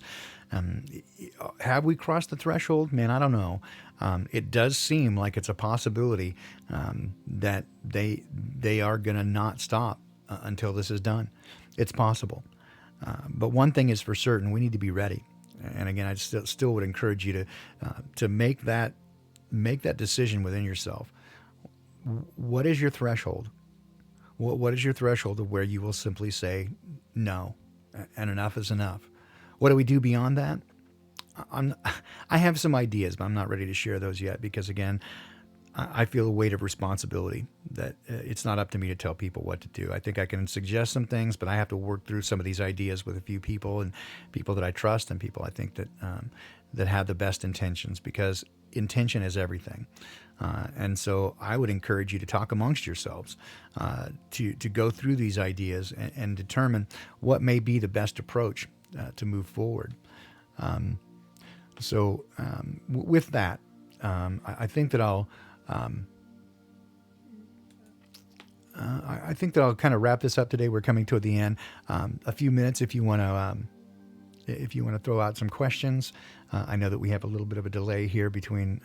Have we crossed the threshold? Man, I don't know. It does seem like it's a possibility that they are going to not stop until this is done. It's possible, but one thing is for certain: we need to be ready. And again, I still would encourage you to make that decision within yourself. What is your threshold? What is your threshold of where you will simply say no, and enough is enough? What do we do beyond that? I have some ideas, but I'm not ready to share those yet because again, I feel a weight of responsibility that it's not up to me to tell people what to do. I think I can suggest some things, but I have to work through some of these ideas with a few people and people that I trust and people I think that have the best intentions, because intention is everything. And so I would encourage you to talk amongst yourselves, to go through these ideas and determine what may be the best approach to move forward. With that, I think that I think that I'll kind of wrap this up today. We're coming toward the end. A few minutes if you want to throw out some questions. I know that we have a little bit of a delay here between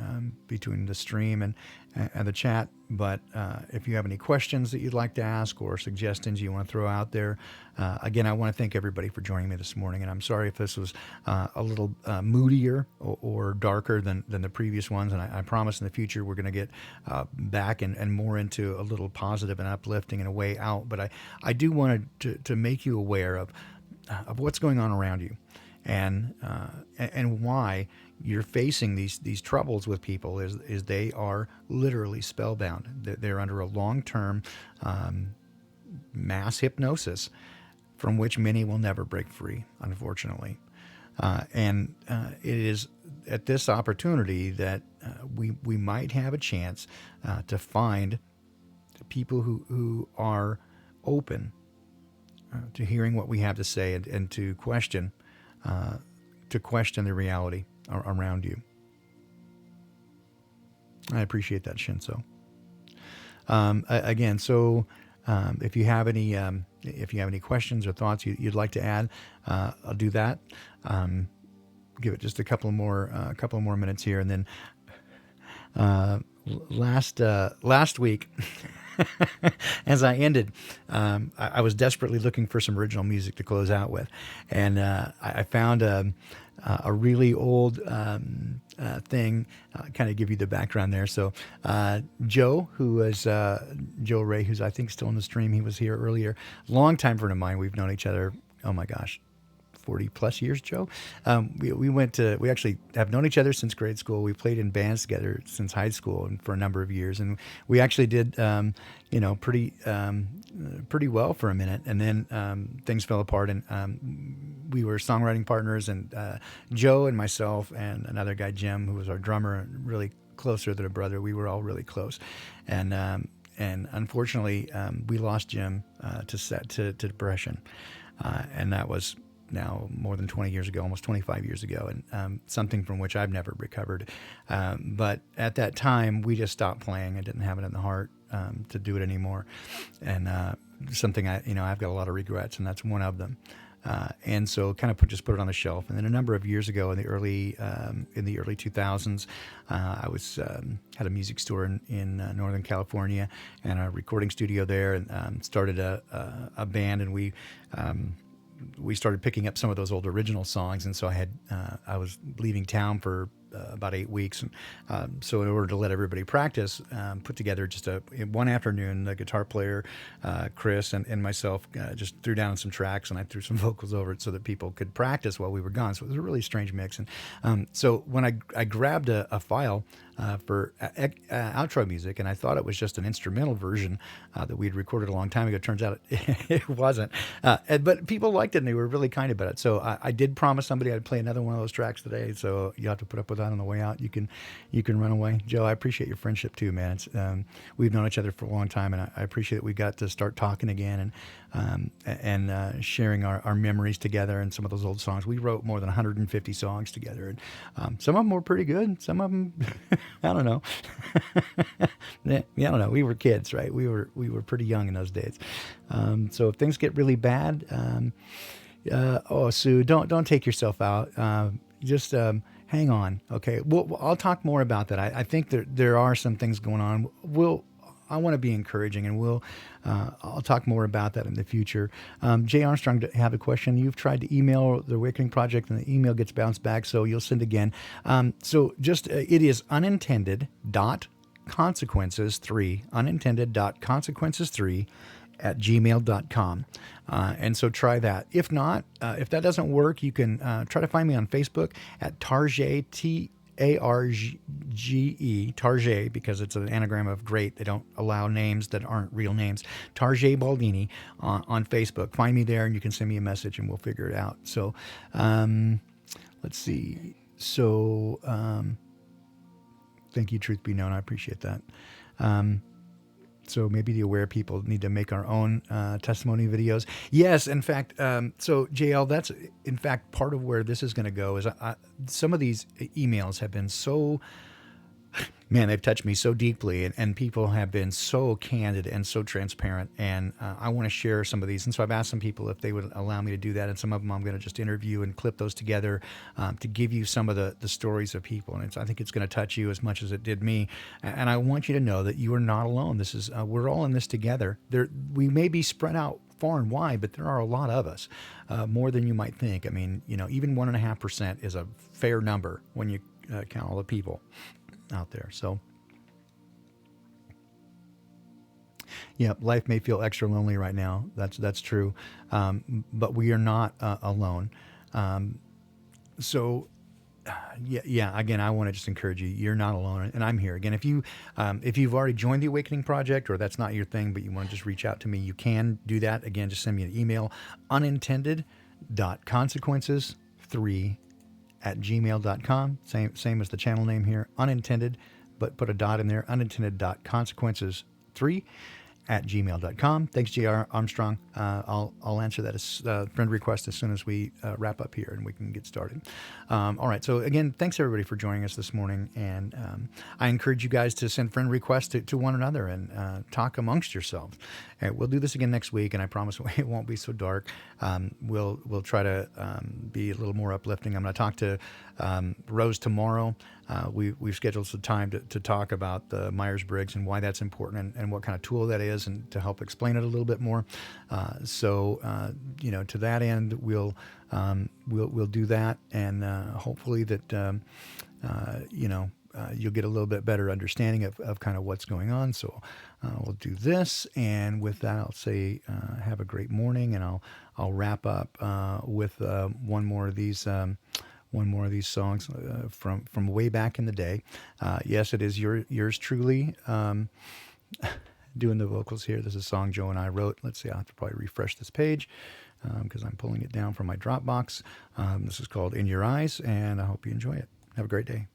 the stream and the chat, but if you have any questions that you'd like to ask or suggestions you want to throw out there, again, I want to thank everybody for joining me this morning. And I'm sorry if this was a little moodier or darker than the previous ones. And I promise in the future we're going to get back and more into a little positive and uplifting and a way out. But I do want to make you aware of what's going on around you. And why you're facing these troubles with people is they are literally spellbound. They're under a long-term mass hypnosis from which many will never break free, unfortunately. And it is at this opportunity that we might have a chance to find people who are open to hearing what we have to say and to question the reality around you. I appreciate that, Shinso. Again, so if you have any questions or thoughts you'd like to add, I'll do that. Give it just a couple more minutes here, and then last week, as I ended, I was desperately looking for some original music to close out with, and I found a really old thing. Kind of give you the background there. So Joe, who was Joe Ray, who's I think still in the stream, he was here earlier. Longtime friend of mine. We've known each other. Oh my gosh. 40 plus years, Joe. We actually have known each other since grade school. We played in bands together since high school and for a number of years. And we actually did, pretty well for a minute. And then things fell apart, and we were songwriting partners, and Joe and myself and another guy, Jim, who was our drummer, really closer than a brother. We were all really close. And unfortunately, we lost Jim to depression. And that was now more than 20 years ago, almost 25 years ago, and something from which I've never recovered. But at that time, we just stopped playing. I didn't have it in the heart to do it anymore, and something I've got a lot of regrets, and that's one of them. And so, kind of just put it on the shelf. And then a number of years ago, in the early 2000s, I was had a music store in Northern California and a recording studio there, and started a band, and we started picking up some of those old original songs. And so I was leaving town for about 8 weeks. And so in order to let everybody practice, put together just one afternoon, the guitar player, Chris, and myself just threw down some tracks, and I threw some vocals over it so that people could practice while we were gone. So it was a really strange mix. And so when I grabbed a file for outro music, and I thought it was just an instrumental version that we'd recorded a long time ago. Turns out it wasn't. But people liked it, and they were really kind about it. So I did promise somebody I'd play another one of those tracks today. So you have to put up with that on the way out. You can run away. Joe, I appreciate your friendship too, man. We've known each other for a long time, and I appreciate that we got to start talking again and sharing our memories together and some of those old songs. We wrote more than 150 songs together, and some of them were pretty good. Some of them, I don't know. Yeah, I don't know. We were kids, right? We were pretty young in those days. So if things get really bad, Sue, don't take yourself out. Just hang on, okay? I'll talk more about that. I think there are some things going on. I want to be encouraging, and I'll talk more about that in the future. Jay Armstrong, have a question. You've tried to email the Awakening Project, and the email gets bounced back, so you'll send again. So just it is unintended.consequences3 and so try that. If not, if that doesn't work, you can try to find me on Facebook at Tarjay, Targe, Tarjay, because it's an anagram of great. They don't allow names that aren't real names. Tarjay Baldini on Facebook. Find me there, and you can send me a message, and we'll figure it out. So let's see. So thank you, Truth Be Known. I appreciate that. So maybe the aware people need to make our own testimony videos. Yes, in fact, so JL, that's in fact part of where this is going to go. Is some of these emails have been so, man, they've touched me so deeply, and people have been so candid and so transparent, and I want to share some of these. And so I've asked some people if they would allow me to do that, and some of them I'm going to just interview and clip those together to give you some of the stories of people. And I think it's going to touch you as much as it did me. And I want you to know that you are not alone. This is we're all in this together. We may be spread out far and wide, but there are a lot of us, more than you might think. I mean, even 1.5% is a fair number when you count all the people out there. So yeah, life may feel extra lonely right now. That's true. But we are not alone. So yeah, again, I want to just encourage you. You're not alone, and I'm here. Again, if you've already joined the Awakening Project, or that's not your thing, but you want to just reach out to me, you can do that. Again, just send me an email, unintended.consequences3@gmail.com. Same as the channel name here, unintended, but put a dot in there, unintended.consequences3 at gmail.com. Thanks, J.R. Armstrong. I'll answer that as friend request as soon as we wrap up here and we can get started. All right. So again, thanks everybody for joining us this morning. And I encourage you guys to send friend requests to one another and talk amongst yourselves. And we'll do this again next week, and I promise it won't be so dark. We'll try to be a little more uplifting. I'm going to talk to Rose tomorrow. We've scheduled some time to talk about the Myers-Briggs and why that's important and what kind of tool that is, and to help explain it a little bit more. To that end, we'll do that, and hopefully that you'll get a little bit better understanding of kind of what's going on. So we'll do this, and with that, I'll say have a great morning, and I'll wrap up with one more of these songs from way back in the day. Yes, it is yours truly doing the vocals here. This is a song Joe and I wrote. Let's see, I'll have to probably refresh this page because I'm pulling it down from my Dropbox. This is called In Your Eyes, and I hope you enjoy it. Have a great day.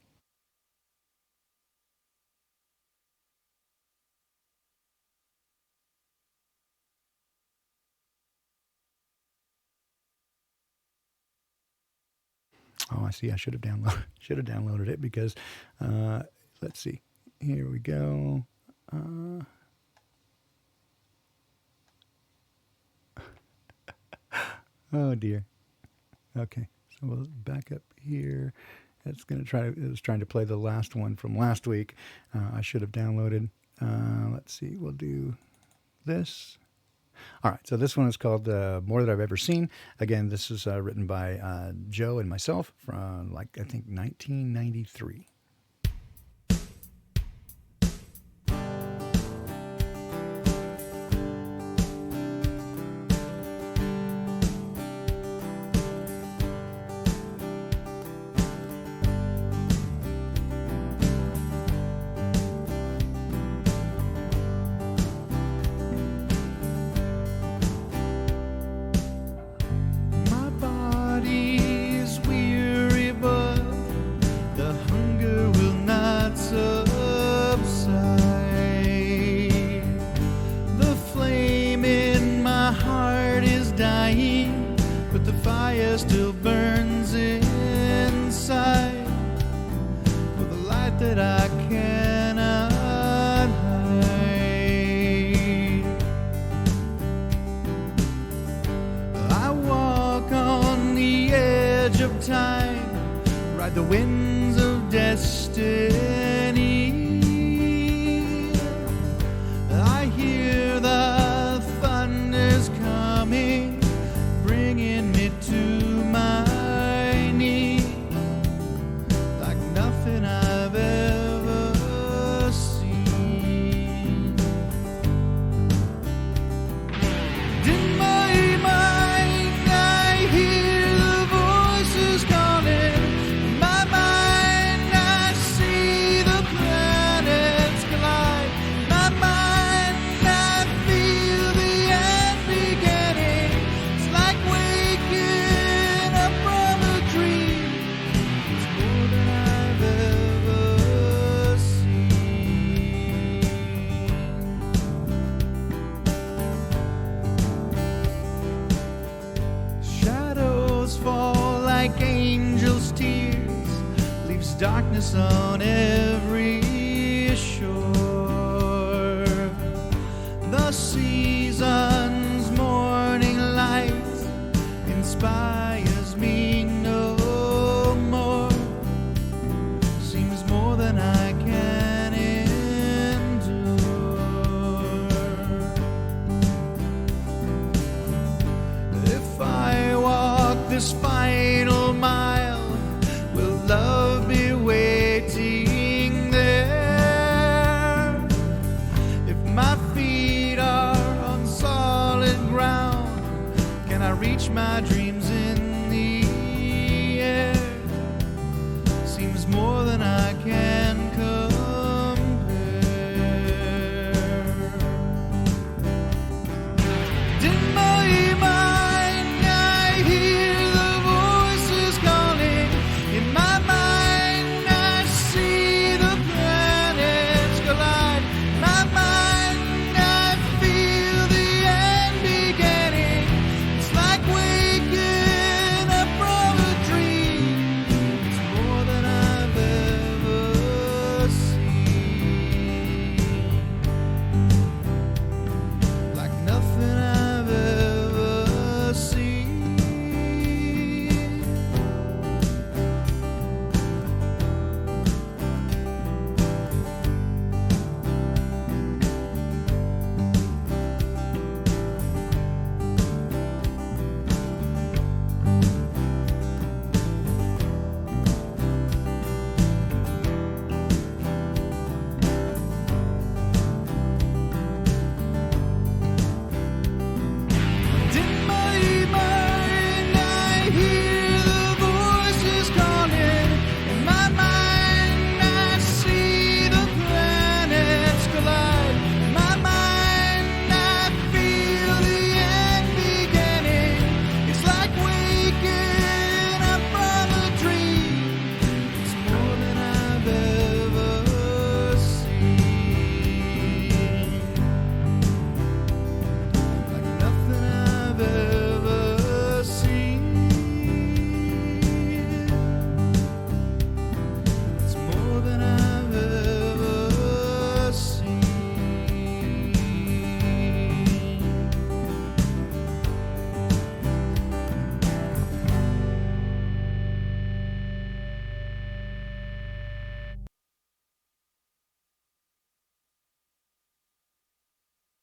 Oh, I see. I should have downloaded it because, let's see. Here we go. Oh dear. Okay, so we'll back up here. It was trying to play the last one from last week. I should have downloaded. Let's see. We'll do this. All right, so this one is called More Than I've Ever Seen. Again, this is written by Joe and myself from, I think, 1993. Still burns inside with a light that I cannot hide. I walk on the edge of time, ride the winds of destiny. I hear the thunders coming, bringing me to my knees, like nothing I've ever seen. And in my mind I hear the voices calling. In my mind I see the planets collide. In my mind I feel the end beginning. It's like waking up from a dream. It's more than I've ever seen. Shadows fall like angels' tears, leaves darkness on every shore. The sea